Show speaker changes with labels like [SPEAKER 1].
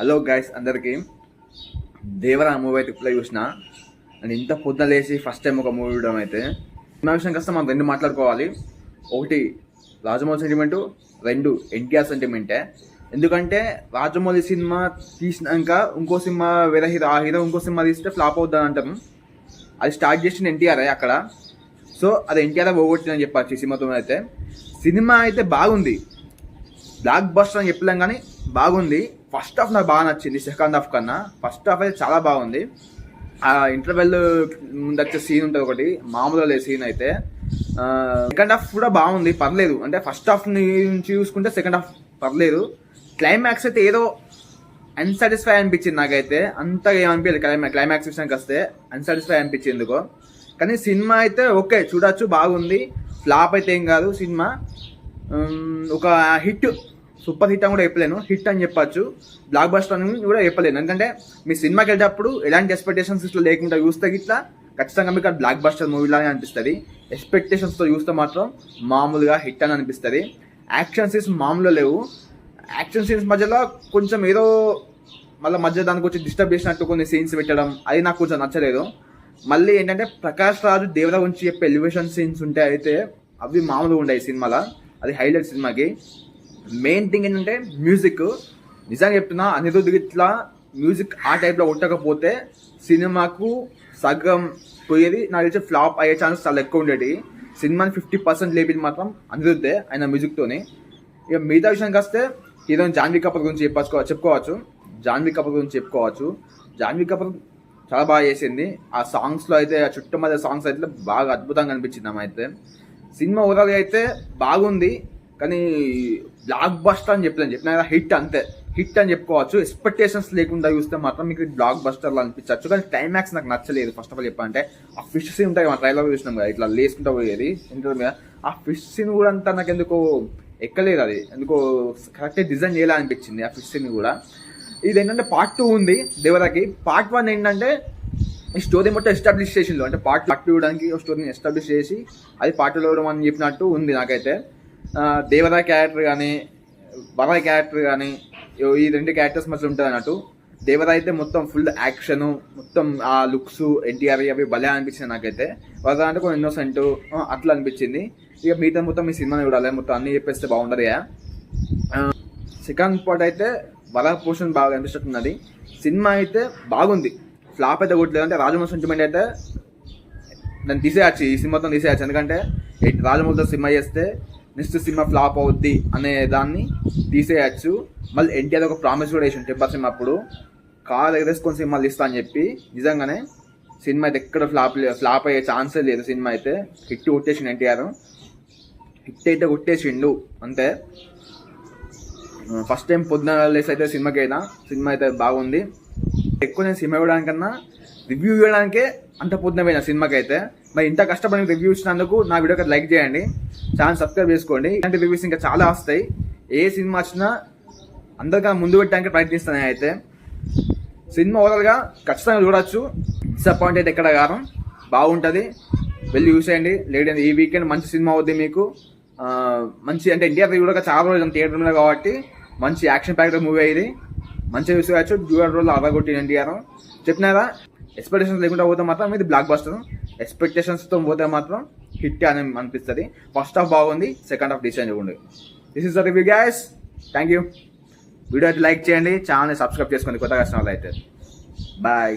[SPEAKER 1] Hello guys అందరికీ. Devara movie అయితే ఇప్పుడు చూసిన అండ్ ఇంత పొద్దున లేచి ఫస్ట్ టైం ఒక మూవీ చూడడం అయితే సినిమా విషయం కాస్త మనం రెండు మాట్లాడుకోవాలి. ఒకటి రాజమౌళి సెంటిమెంటు, రెండు ఎన్టీఆర్ సెంటిమెంటే. ఎందుకంటే రాజమౌళి సినిమా తీసినాక ఇంకో సినిమా వేరే హీరో ఆ హీరో ఇంకో సినిమా తీస్తే ఫ్లాప్ అవుతుందని అంటాం. అది స్టార్ట్ చేసిన ఎన్టీఆర్ అక్కడ. సో అది ఎన్టీఆర్ పోగొట్టిందని చెప్పచ్చు ఈ సినిమాతో. అయితే సినిమా అయితే బాగుంది, బ్లాక్ బస్టర్ అని చెప్పలేం కానీ బాగుంది. ఫస్ట్ హాఫ్ నాకు బాగా నచ్చింది సెకండ్ హాఫ్ కన్నా. ఫస్ట్ హాఫ్ అయితే చాలా బాగుంది. ఆ ఇంటర్వెల్ ముందు వచ్చే సీన్ ఉంటుంది ఒకటి, మామూలుగా లేదు సీన్ అయితే. సెకండ్ హాఫ్ కూడా బాగుంది, పర్లేదు. అంటే ఫస్ట్ హాఫ్ నుంచి చూసుకుంటే సెకండ్ హాఫ్ పర్లేదు. క్లైమాక్స్ అయితే ఏదో అన్సాటిస్ఫై అనిపించింది నాకైతే. అంతగా ఏమనిపించలేదు క్లైమాక్స్ విషయానికి వస్తే. అన్సాటిస్ఫై అనిపించింది ఎందుకో. కానీ సినిమా అయితే ఓకే, చూడొచ్చు, బాగుంది. ఫ్లాప్ అయితే ఏం కాదు సినిమా. ఒక హిట్, సూపర్ హిట్ అని కూడా చెప్పలేను, హిట్ అని చెప్పచ్చు. బ్లాక్ బస్టర్ అని కూడా చెప్పలేను. ఎందుకంటే మీ సినిమాకి వెళ్ళేటప్పుడు ఎలాంటి ఎక్స్పెక్టేషన్స్ ఇట్లా లేకుండా చూస్తే ఇట్లా ఖచ్చితంగా మీకు బ్లాక్ బస్టర్ మూవీలానే అనిపిస్తుంది. ఎక్స్పెక్టేషన్స్తో చూస్తే మాత్రం మామూలుగా హిట్ అని అనిపిస్తుంది. యాక్షన్ సీన్స్ మామూలుగా లేవు. యాక్షన్ సీన్స్ మధ్యలో కొంచెం ఏదో మళ్ళీ మధ్య దానికి వచ్చి డిస్టర్బ్ చేసినట్టు కొన్ని సీన్స్ పెట్టడం, అది నాకు కొంచెం నచ్చలేదు. మళ్ళీ ఏంటంటే ప్రకాష్ రాజు దేవరా గురించి చెప్పే ఎలివేషన్ సీన్స్ ఉంటాయి అయితే అవి మామూలుగా ఉంటాయి సినిమాలో. అది హైలైట్ సినిమాకి. మెయిన్ థింగ్ ఏంటంటే మ్యూజిక్. నిజంగా చెప్తున్నా, అనిరుద్ధ్ ఇట్లా మ్యూజిక్ ఆ టైప్లో కొట్టకపోతే సినిమాకు సగం పోయేది. నాకు తెలిసి ఫ్లాప్ అయ్యే ఛాన్స్ చాలా ఎక్కువ ఉండేది. సినిమాని 50% లేపింది మాత్రం అనిరుద్ధే ఆయన మ్యూజిక్తోని. ఇక మిగతా విషయానికి వస్తే హీరోయిన్ జాన్వీ కపూర్ గురించి చెప్పుకోవచ్చు. జాన్వీ కపూర్ చాలా బాగా చేసింది. ఆ సాంగ్స్లో అయితే, ఆ చుట్టుమధ్య సాంగ్స్ అయితే బాగా అద్భుతంగా అనిపించింది ఆమె అయితే. సినిమా ఓవరాల్గా అయితే బాగుంది, కానీ బ్లాక్ బస్టర్ అని చెప్పిన హిట్, అంతే హిట్ అని చెప్పుకోవచ్చు. ఎక్స్పెక్టేషన్స్ లేకుండా చూస్తే మాత్రం మీకు బ్లాక్ బస్టర్లో అనిపించవచ్చు. కానీ క్లైమాక్స్ నాకు నచ్చలేదు. ఫస్ట్ ఆఫ్ ఆల్ చెప్పాలంటే ఆ ఫిష్ సీన్ ఉంటాయి, మన ట్రైలర్ చూసినాం కదా, ఇట్లా లేసుకుంటూ పోయేది ఇంటర్ మీద. ఆ ఫిష్ సీన్ కూడా అంతా నాకు ఎందుకో ఎక్కలేదు. అది ఎందుకో కరెక్ట్గా డిజైన్ చేయాలనిపించింది ఆ ఫిష్ సీన్ కూడా. ఇది ఏంటంటే పార్ట్ 2 ఉంది దేవరాకి. పార్ట్ 1 ఏంటంటే ఈ స్టోరీ మొత్తం ఎస్టాబ్లిష్ చేసిండు. అంటే పార్ట్ 2 ఇవ్వడానికి స్టోరీని ఎస్టాబ్లిష్ చేసి అది పార్ట్ 2 ఇవ్వడం అని చెప్పినట్టు ఉంది నాకైతే. దేవరా క్యారెక్టర్ కానీ వర క్యారెక్టర్ కానీ ఈ రెండు క్యారెక్టర్స్ మధ్య ఉంటుంది అన్నట్టు. దేవరా అయితే మొత్తం ఫుల్ యాక్షన్, మొత్తం ఆ లుక్స్ ఎన్టీఆర్ అవి భలే అనిపించింది నాకైతే. వర అంటే కొంచెం ఇన్నోసెంట్ అట్లా అనిపించింది. ఇక మిగతా మొత్తం మీ సినిమాని చూడాలి, మొత్తం అన్ని చెప్పేస్తే బాగుంటుంది. సెకండ్ పార్ట్ అయితే వర పోర్షన్ బాగా అనిపిస్తున్నది. సినిమా అయితే బాగుంది, ఫ్లాప్ అయితే కొట్టలేదు. అంటే రాజమౌళి సెంటిమెంట్ అయితే దాన్ని తీసేయచ్చు, ఈ సినిమాతో తీసేయచ్చు. ఎందుకంటే రాజమౌళితో సినిమా చేస్తే నెక్స్ట్ సినిమా ఫ్లాప్ అవుద్ది అనే దాన్ని తీసేయచ్చు. మళ్ళీ ఎన్టీఆర్ ఒక ప్రామిస్ కూడా వేసి టెంపర్ సినిమా అప్పుడు కార్ ఎగరేసుకొని సినిమాలు ఇస్తా అని చెప్పి. నిజంగానే సినిమా అయితే ఎక్కడ ఫ్లాప్ అయ్యే ఛాన్సే లేదు. సినిమా అయితే హిట్ కొట్టేసిండు ఎన్టీఆర్, హిట్ అయితే కొట్టేసిండు అంతే. ఫస్ట్ టైం పొద్దున లేసి అయితే సినిమా అయితే బాగుంది. ఎక్కువ నేను సినిమా ఇవ్వడానికన్నా రివ్యూ ఇవ్వడానికే అంత పొద్దున పోయిన సినిమాకి అయితే. మరి ఇంత కష్టపడి రివ్యూ ఇచ్చినందుకు నా వీడియోకి లైక్ చేయండి, ఛానల్ సబ్స్క్రైబ్ చేసుకోండి. ఇలాంటి రివ్యూస్ ఇంకా చాలా వస్తాయి. ఏ సినిమా వచ్చినా అందరికన్నా ముందు పెట్టడానికి ప్రయత్నిస్తాను. అయితే సినిమా ఓవరాల్గా ఖచ్చితంగా చూడొచ్చు, డిసప్పాయింట్ అయితే ఎక్కడ కారణం, బాగుంటుంది, వెళ్ళి చూసేయండి. లేదంటే ఈ వీకెండ్ మంచి సినిమా అవుద్ది మీకు. మంచి అంటే ఎన్టీఆర్ కూడా చాలా రోజులు థియేటర్ మీద కాబట్టి మంచి యాక్షన్ ప్యాక్డ్ మూవీ అయ్యింది, మంచిగా చూసుకోవచ్చు. డ్యూయల్ రోల్ అవ్వగొట్టిన ఎన్టీఆర్. చెప్పినారా, ఎక్స్పెక్టేషన్స్ లేకుండా పోతే మాత్రం ఇది బ్లాక్ బస్టర్, ఎక్స్పెక్టేషన్స్తో పోతే మాత్రం హిట్ అని అనిపిస్తుంది. ఫస్ట్ హాఫ్ బాగుంది, సెకండ్ హాఫ్ డిసైన్ ఉంది. This is the review guys, thank you. Video అయితే లైక్ చేయండి, ఛానల్ని సబ్స్క్రైబ్ చేసుకోండి కొత్తగా వచ్చిన వాళ్ళు అయితే. బాయ్.